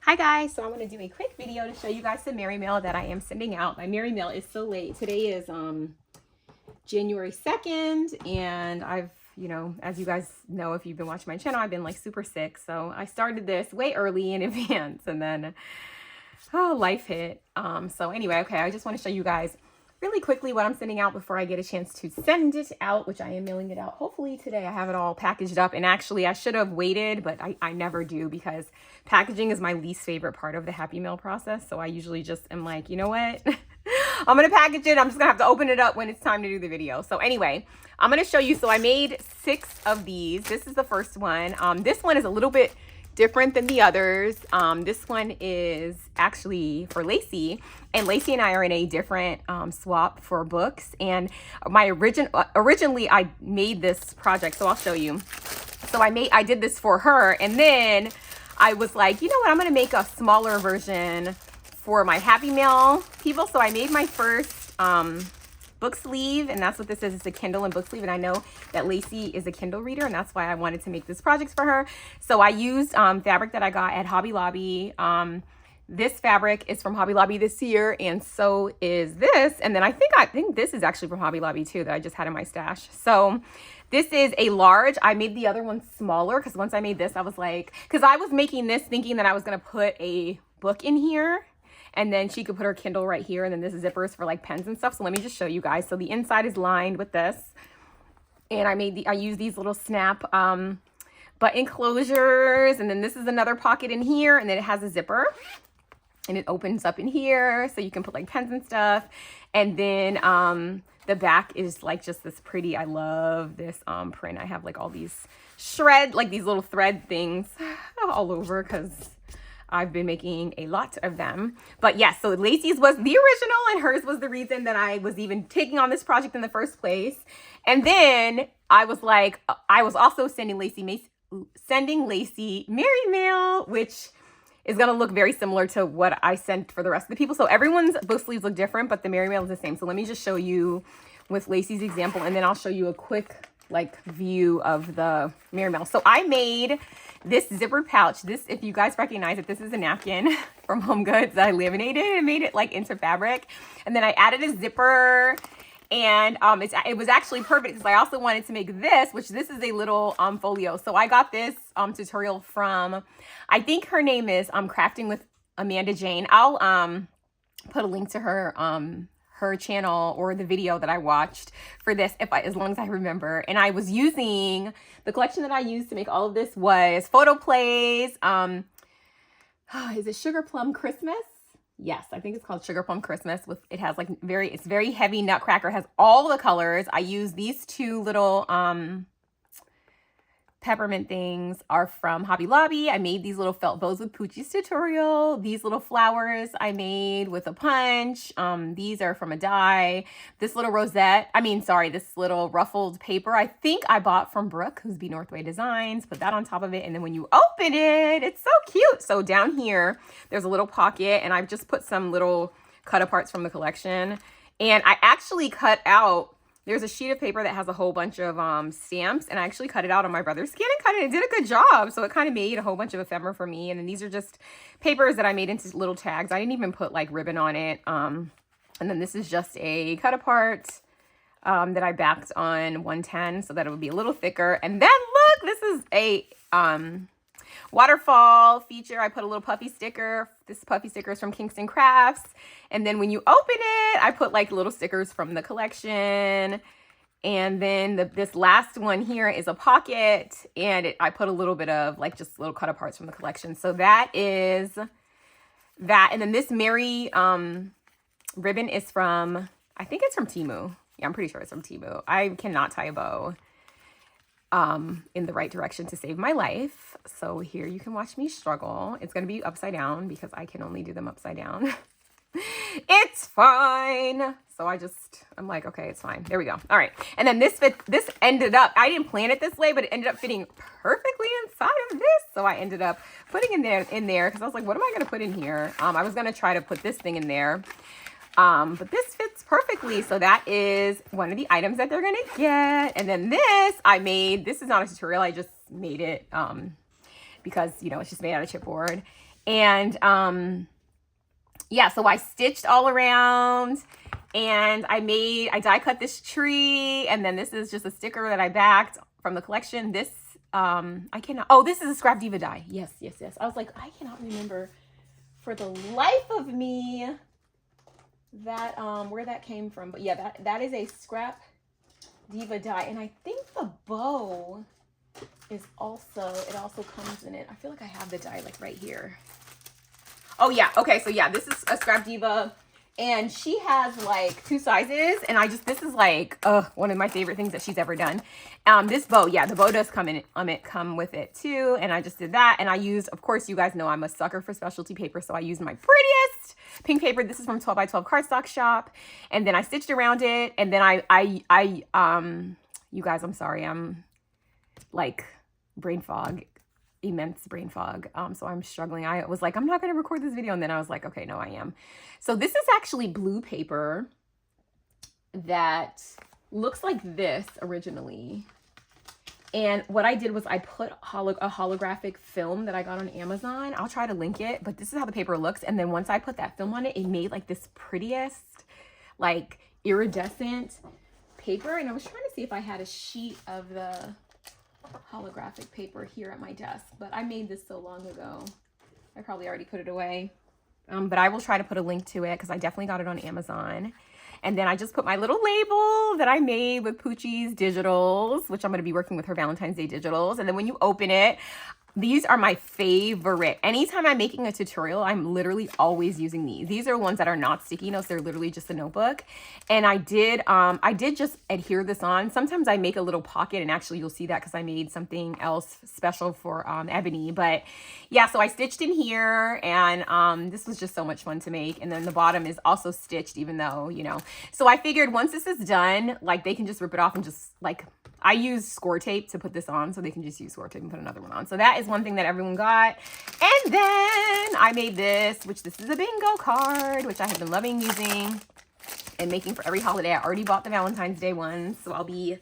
Hi guys, so I'm going to do a quick video to show you guys some Merry Mail that I am sending out. My Merry Mail is so late. Today is January 2nd, and I've, as you guys know, if you've been watching my channel, I've been like super sick. So I started this way early in advance, and then life hit. So anyway, okay, I just want to show you guys really quickly what I'm sending out before I get a chance to send it out, which I am mailing it out hopefully today. I have it all packaged up, and actually I should have waited, but I never do, because packaging is my least favorite part of the Happy Mail process. So I usually just am like, you know what? I'm gonna package it. I'm just gonna have to open it up when it's time to do the video. So anyway, I'm gonna show you. So I made 6 of these. This is the first one. This one is a little bit different than the others. This one is actually for Lacy, and Lacy and I are in a different swap for books. And my originally I made this project, so I'll show you. So I did this for her, and then I was like, you know what, I'm gonna make a smaller version for my Happy Mail people. So I made my first book sleeve, and that's what this is. It's a Kindle and book sleeve, and I know that Lacy is a Kindle reader, and that's why I wanted to make this project for her. So I used fabric that I got at Hobby Lobby. This fabric is from Hobby Lobby this year, and so is this. And then I think this is actually from Hobby Lobby too, that I just had in my stash. So this is a large. I made the other one smaller because once I made this, I was like, because I was making this thinking that I was gonna put a book in here, and then she could put her Kindle right here, and then this zippers for like pens and stuff. So let me just show you guys. So the inside is lined with this, and I used these little snap button closures, and then this is another pocket in here, and then it has a zipper, and it opens up in here, so you can put like pens and stuff. And then the back is like just this pretty, I love this print. I have like all these like these little thread things all over, because I've been making a lot of them. But yes, so Lacy's was the original, and hers was the reason that I was even taking on this project in the first place. And then I was like, I was also sending Lacy Merry Mail, which is gonna look very similar to what I sent for the rest of the people. So everyone's book sleeves look different, but the Merry Mail is the same. So let me just show you with Lacy's example, and then I'll show you a quick like view of the Merry Mail. So I made this zippered pouch. This, if you guys recognize it, this is a napkin from Home Goods that I laminated and made it like into fabric. And then I added a zipper, and it was actually perfect because I also wanted to make this, which this is a little folio. So I got this tutorial from, I think her name is Crafting with Amanda Jane. I'll put a link to her her channel or the video that I watched for this, as long as I remember. And I was using the collection that I used to make all of this was Photo Plays. Is it Sugar Plum Christmas? Yes, I think it's called Sugar Plum Christmas. It has like it's very heavy nutcracker, has all the colors. I use these 2 little peppermint things are from Hobby Lobby. I made these little felt bows with Poochie's tutorial. These little flowers I made with a punch. These are from a die. This little this little ruffled paper I think I bought from Brooke, who's Be Northway Designs. Put that on top of it, and then when you open it, it's so cute. So down here, there's a little pocket, and I've just put some little cut aparts from the collection. And I actually cut out, there's a sheet of paper that has a whole bunch of stamps, and I actually cut it out on my brother's skin and cut it. It did a good job. So it kind of made a whole bunch of ephemera for me. And then these are just papers that I made into little tags. I didn't even put like ribbon on it. And then this is just a cut apart that I backed on 110 so that it would be a little thicker. And then look, this is a waterfall feature. I put a little puffy sticker. This puffy sticker is from Kingston Crafts. And then when you open it, I put like little stickers from the collection. And then this last one here is a pocket, and I put a little bit of like just little cut aparts from the collection. So that is that. And then this Merry ribbon is from, I think it's from Temu. Yeah, I'm pretty sure it's from Temu. I cannot tie a bow in the right direction to save my life. So here you can watch me struggle. It's going to be upside down because I can only do them upside down. It's fine. So I'm like, okay, it's fine. There we go. All right. And then this ended up, I didn't plan it this way, but it ended up fitting perfectly inside of this. So I ended up putting it in there because I was like, what am I going to put in here? I was going to try to put this thing in there. But this fits perfectly. So that is one of the items that they're going to get. And then this is not a tutorial. I just made it, because, it's just made out of chipboard. And yeah, so I stitched all around, and I die cut this tree, and then this is just a sticker that I backed from the collection. This I cannot, oh, this is a Scrap Diva die. Yes. I was like, I cannot remember for the life of me that where that came from, but yeah, that is a Scrap Diva die, and I think the bow is also, it also comes in it. I feel like I have the die like right here. Oh yeah, okay, so yeah, this is a Scrap Diva, and she has like 2 sizes, and this is like one of my favorite things that she's ever done. This bow, yeah, the bow does come with it too, and I just did that, and I used, of course, you guys know I'm a sucker for specialty paper, so I used my prettiest pink paper. This is from 12 by 12 Cardstock Shop, and then I stitched around it, and then you guys, I'm sorry, I'm like brain fog, immense brain fog, so I'm struggling. I was like, I'm not going to record this video, and then I was like, okay, no, I am. So this is actually blue paper that looks like this originally, and what I did was I put a holographic film that I got on Amazon. I'll try to link it, but this is how the paper looks, and then once I put that film on it, it made like this prettiest, like iridescent paper, and I was trying to see if I had a sheet of the holographic paper here at my desk, but I made this so long ago, I probably already put it away. But I will try to put a link to it because I definitely got it on Amazon. And then I just put my little label that I made with Poochie's digitals, which I'm going to be working with her Valentine's Day digitals. And then when you open it, these are my favorite. Anytime I'm making a tutorial, I'm literally always using these. These are ones that are not sticky notes. They're literally just a notebook. And I did just adhere this on. Sometimes I make a little pocket, and actually you'll see that because I made something else special for Ebony. But yeah, so I stitched in here, and this was just so much fun to make. And then the bottom is also stitched, even though, you know. So I figured once this is done, like they can just rip it off and just like, I use score tape to put this on, so they can just use score tape and put another one on. So that is one thing that everyone got. And then I made this, which this is a bingo card, which I have been loving using and making for every holiday. I already bought the Valentine's Day one, so I'll be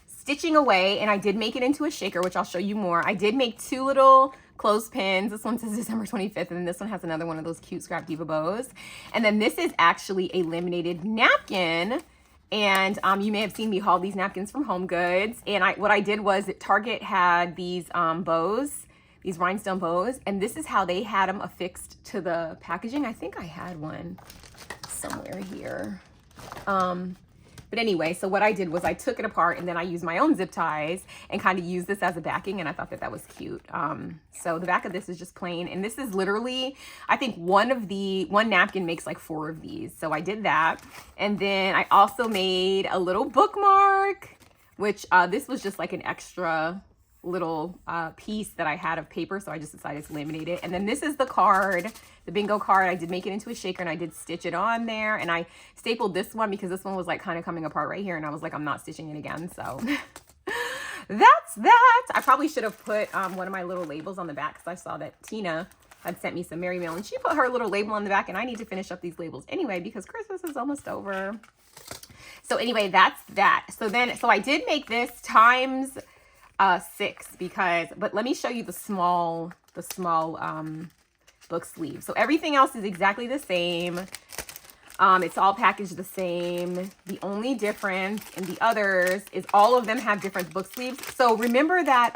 stitching away. And I did make it into a shaker, which I'll show you more. I did make 2 little clothespins. This one says December 25th, and then this one has another one of those cute Scrap Diva bows. And then this is actually a laminated napkin. And you may have seen me haul these napkins from Home Goods. And what I did was Target had these bows, these rhinestone bows, and this is how they had them affixed to the packaging. I think I had one somewhere here. But anyway, so what I did was I took it apart, and then I used my own zip ties and kind of used this as a backing, and I thought that that was cute. So the back of this is just plain, and this is literally, I think one napkin makes like 4 of these. So I did that. And then I also made a little bookmark, which this was just like an extra little piece that I had of paper, so I just decided to laminate it. And then this is the card, the bingo card. I did make it into a shaker, and I did stitch it on there, and I stapled this one because this one was like kind of coming apart right here, and I was like, I'm not stitching it again. So that's that. I probably should have put one of my little labels on the back, because I saw that Tina had sent me some Merry Mail, and she put her little label on the back, and I need to finish up these labels anyway because Christmas is almost over. So anyway, that's that. So I did make this times 6 but let me show you the small book sleeve. So everything else is exactly the same. It's all packaged the same. The only difference in the others is all of them have different book sleeves. So remember that,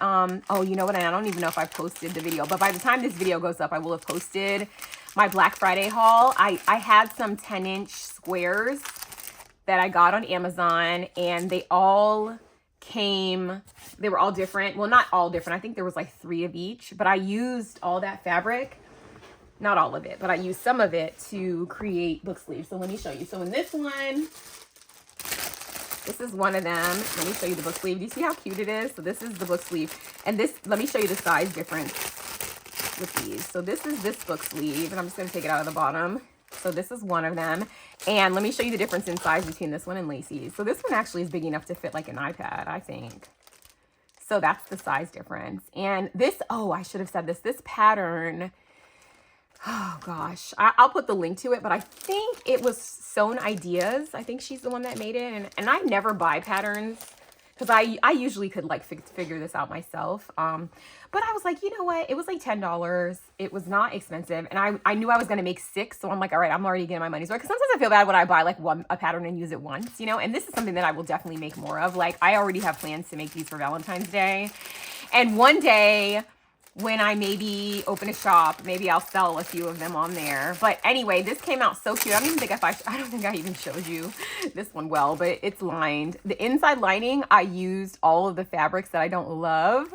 oh, you know what? I don't even know if I posted the video, but by the time this video goes up, I will have posted my Black Friday haul. I had some 10-inch squares that I got on Amazon, and they all came, they were all different. Well, not all different. I think there was like 3 of each, but I used all that fabric, not all of it, but I used some of it to create book sleeves. So let me show you. So in this one, this is one of them. Let me show you the book sleeve. Do you see how cute it is? So this is the book sleeve. And this, let me show you the size difference with these. So this is this book sleeve, and I'm just going to take it out of the bottom. So this is one of them. And let me show you the difference in size between this one and Lacy's. So this one actually is big enough to fit like an iPad, I think. So that's the size difference. And this, oh, I should have said this. This pattern, oh gosh, I'll put the link to it, but I think it was Sewn Ideas. I think she's the one that made it. And I never buy patterns because I usually could like figure this out myself. But I was like, you know what? It was like $10. It was not expensive. And I knew I was going to make 6. So I'm like, all right, I'm already getting my money's worth. Because sometimes I feel bad when I buy like a pattern and use it once, you know, and this is something that I will definitely make more of. Like I already have plans to make these for Valentine's Day. And one day when I maybe open a shop, maybe I'll sell a few of them on there. But anyway, this came out so cute. I don't even think I don't think I even showed you this one well, but it's lined. The inside lining, I used all of the fabrics that I don't love.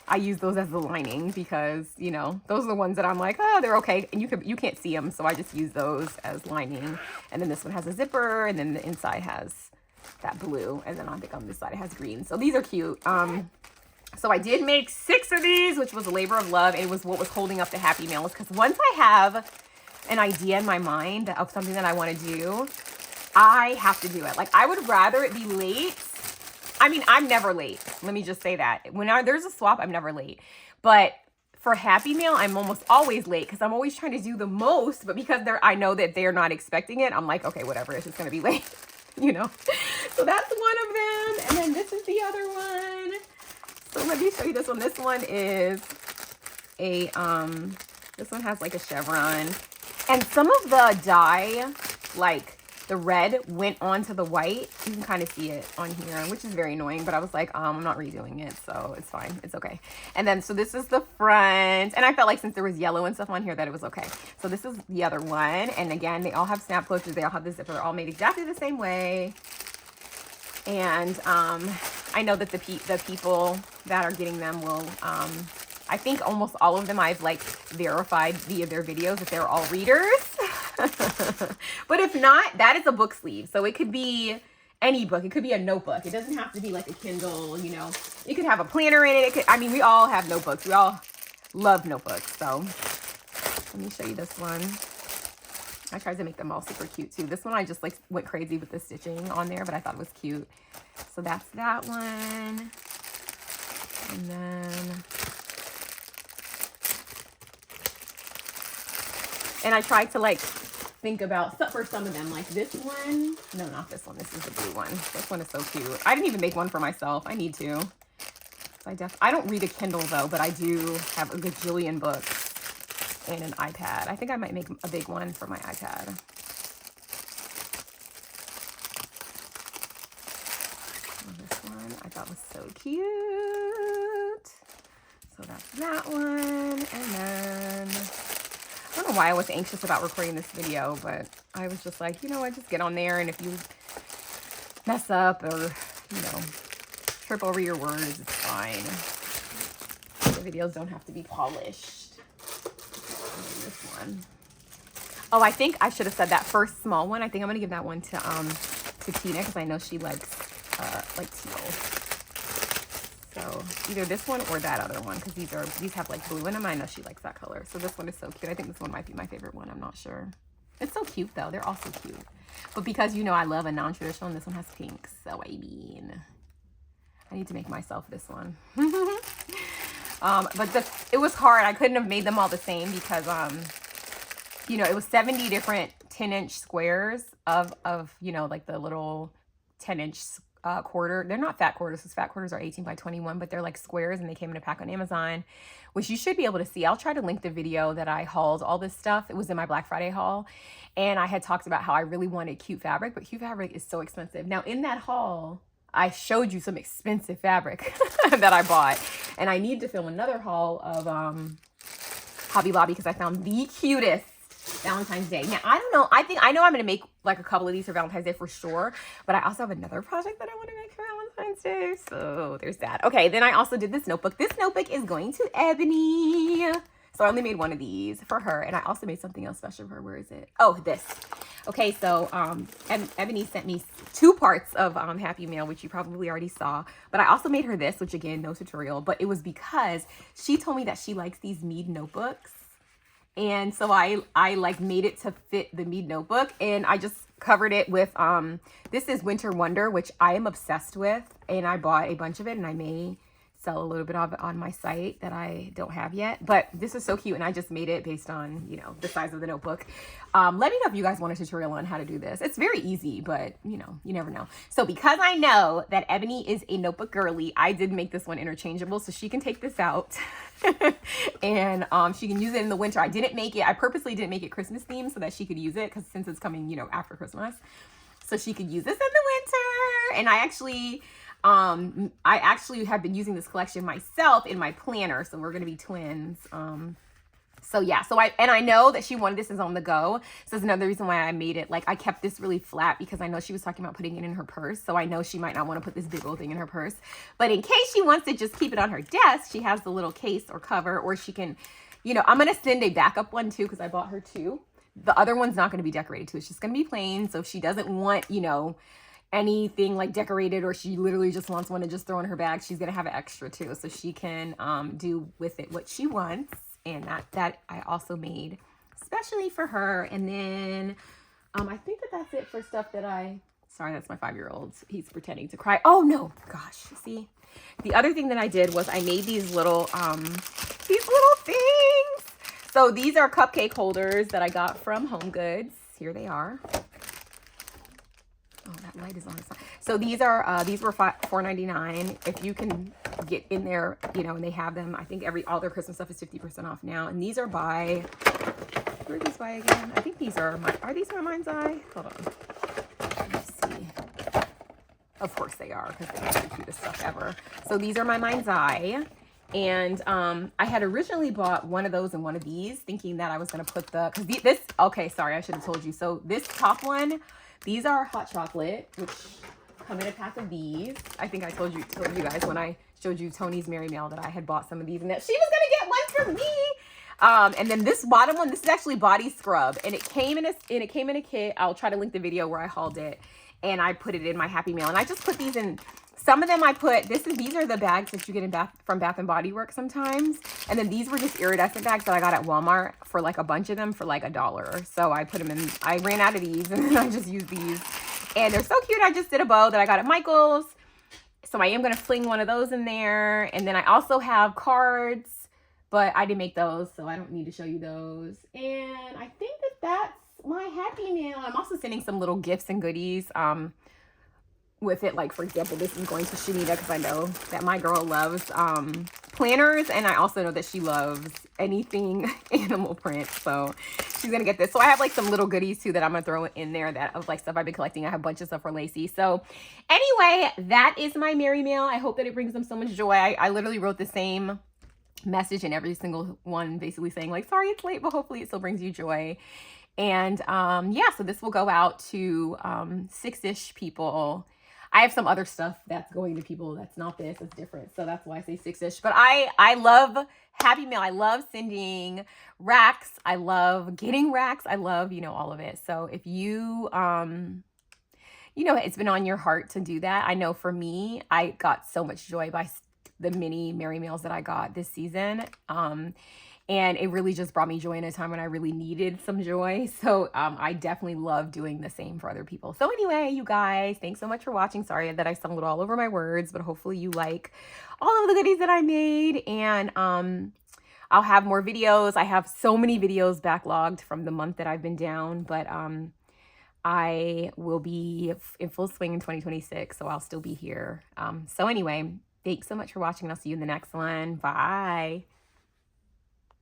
I use those as the lining because, you know, those are the ones that I'm like, oh, they're okay. And you can't see them, so I just use those as lining. And then this one has a zipper, and then the inside has that blue. And then I think on this side it has green. So these are cute. So I did make 6 of these, which was a labor of love. It was what was holding up the happy mails, because once I have an idea in my mind of something that I want to do, I have to do it. Like I would rather it be late. I mean, I'm never late. Let me just say that. When there's a swap, I'm never late. But for happy mail, I'm almost always late because I'm always trying to do the most. But because I know that they're not expecting it, I'm like, okay, whatever. It's just going to be late, you know. So that's one of them. And then this is the other one. So let me show you this one. This one is a, this one has like a chevron. And some of the dye, like the red went onto the white. You can kind of see it on here, which is very annoying, but I was like, I'm not redoing it, so it's fine. It's okay. And then, so this is the front, and I felt like since there was yellow and stuff on here that it was okay. So this is the other one, and again, they all have snap closures. They all have the zipper. They're all made exactly the same way. And I know that the people that are getting them will, I think almost all of them I've like verified via their videos that they're all readers. But if not, that is a book sleeve. So it could be any book. It could be a notebook. It doesn't have to be like a Kindle, you know. It could have a planner in it. I mean, we all have notebooks. We all love notebooks. So let me show you this one. I tried to make them all super cute too. This one I just like went crazy with the stitching on there, but I thought it was cute. So that's that one. And then, and I tried to like think about for some of them, like this one. No, not this one. This is the blue one. This one is so cute. I didn't even make one for myself. I need to. So I don't read a Kindle though, but I do have a gajillion books and an iPad. I think I might make a big one for my iPad. And this one I thought was so cute. So that's that one. And then I don't know why I was anxious about recording this video, but I was just like, you know what, just get on there, and if you mess up or, you know, trip over your words, it's fine. The videos don't have to be polished. This one. Oh, I think I should have said that first small one. I think I'm gonna give that one to Tina because I know she likes like teal. So either this one or that other one, because these have like blue in them. I know she likes that color. So this one is so cute. I think this one might be my favorite one. I'm not sure. It's so cute though. They're all so cute. But because you know I love a non-traditional, and this one has pink. So I mean, I need to make myself this one. But it was hard. I couldn't have made them all the same because you know, it was 70 different 10-inch squares of you know, like the little 10-inch quarter. They're not fat quarters because fat quarters are 18 by 21, but they're like squares, and they came in a pack on Amazon, which you should be able to see. I'll try to link the video that I hauled all this stuff. It was in my Black Friday haul, and I had talked about how I really wanted cute fabric, but cute fabric is so expensive. Now in that haul, I showed you some expensive fabric that I bought, and I need to film another haul of Hobby Lobby because I found the cutest Valentine's Day. Now, I don't know. I know I'm going to make like a couple of these for Valentine's Day for sure, but I also have another project that I want to make for Valentine's Day. So there's that. Okay, then I also did this notebook. This notebook is going to Ebony. So I only made one of these for her, and I also made something else special for her. Where is it? Oh, this. Okay, so Ebony sent me 2 parts of Happy Mail, which you probably already saw. But I also made her this, which again, no tutorial. But it was because she told me that she likes these Mead notebooks. And so I like made it to fit the Mead notebook, and I just covered it with, this is Winter Wonder, which I am obsessed with. And I bought a bunch of it, and I may sell a little bit of it on my site that I don't have yet. But this is so cute, and I just made it based on, you know, the size of the notebook. Let me know if you guys want a tutorial on how to do this. It's very easy, but you know, you never know. So because I know that Ebony is a notebook girly, I did make this one interchangeable so she can take this out and she can use it in the winter. I purposely didn't make it Christmas themed so that she could use it, because since it's coming, you know, after Christmas, so she could use this in the winter. And I actually have been using this collection myself in my planner, so we're gonna be twins. So yeah, I know that she wanted this as on the go. So that's another reason why I made it. Like, I kept this really flat because I know she was talking about putting it in her purse. So I know she might not want to put this big old thing in her purse. But in case she wants to just keep it on her desk, she has the little case or cover, or she can, you know, I'm going to send a backup one too, because I bought her two. The other one's not going to be decorated too. It's just going to be plain. So if she doesn't want, you know, anything like decorated, or she literally just wants one to just throw in her bag, she's going to have an extra too. So she can do with it what she wants. And that I also made especially for her. And then I think that's it for stuff that sorry, that's my 5-year-old. He's pretending to cry. Oh no, gosh, see? The other thing that I did was I made these little things. So these are cupcake holders that I got from Home Goods. Here they are. Oh, that light is on the side. So these were $4.99. If you can get in there, you know, and they have them. I think all their Christmas stuff is 50% off now. And these are by, where are these by again? I think these are these my Mind's Eye? Hold on. Let's see. Of course they are, because they have the cutest stuff ever. So these are my Mind's Eye. And I had originally bought one of those and one of these, thinking that I was going to put okay, sorry, I should have told you. So this top one, these are hot chocolate, which come in a pack of these. I think I told you guys when I showed you Toni's Merry Mail that I had bought some of these and that she was going to get one for me. And then this bottom one, this is actually body scrub, and it came in a kit. I'll try to link the video where I hauled it, and I put it in my Happy Mail. And I just put these in. Some of them I put, these are the bags that you get from Bath and Body Works sometimes. And then these were just iridescent bags that I got at Walmart for like a bunch of them for like $1. So I put them in, I ran out of these and then I just used these. And they're so cute. I just did a bow that I got at Michael's. So I am going to fling one of those in there. And then I also have cards, but I didn't make those, so I don't need to show you those. And I think that's my Happy Mail. I'm also sending some little gifts and goodies with it. Like, for example, this is going to Shenita, because I know that my girl loves planners, and I also know that she loves anything animal print, so she's gonna get this. So I have like some little goodies too that I'm gonna throw in there that of like stuff I've been collecting. I have a bunch of stuff for Lacy. So anyway, that is my Merry Mail. I hope that it brings them so much joy. I literally wrote the same message in every single one, basically saying like, sorry it's late, but hopefully it still brings you joy. And yeah, so this will go out to 6-ish people. I have some other stuff that's going to people that's not this, it's different. So that's why I say 6-ish. But I love Happy Mail. I love sending racks. I love getting racks. I love, you know, all of it. So if you, you know, it's been on your heart to do that. I know for me, I got so much joy by the mini Merry Mails that I got this season. And it really just brought me joy in a time when I really needed some joy. So I definitely love doing the same for other people. So anyway, you guys, thanks so much for watching. Sorry that I stumbled all over my words, but hopefully you like all of the goodies that I made. And I'll have more videos. I have so many videos backlogged from the month that I've been down, but I will be in full swing in 2026. So I'll still be here. So anyway, thanks so much for watching. I'll see you in the next one. Bye.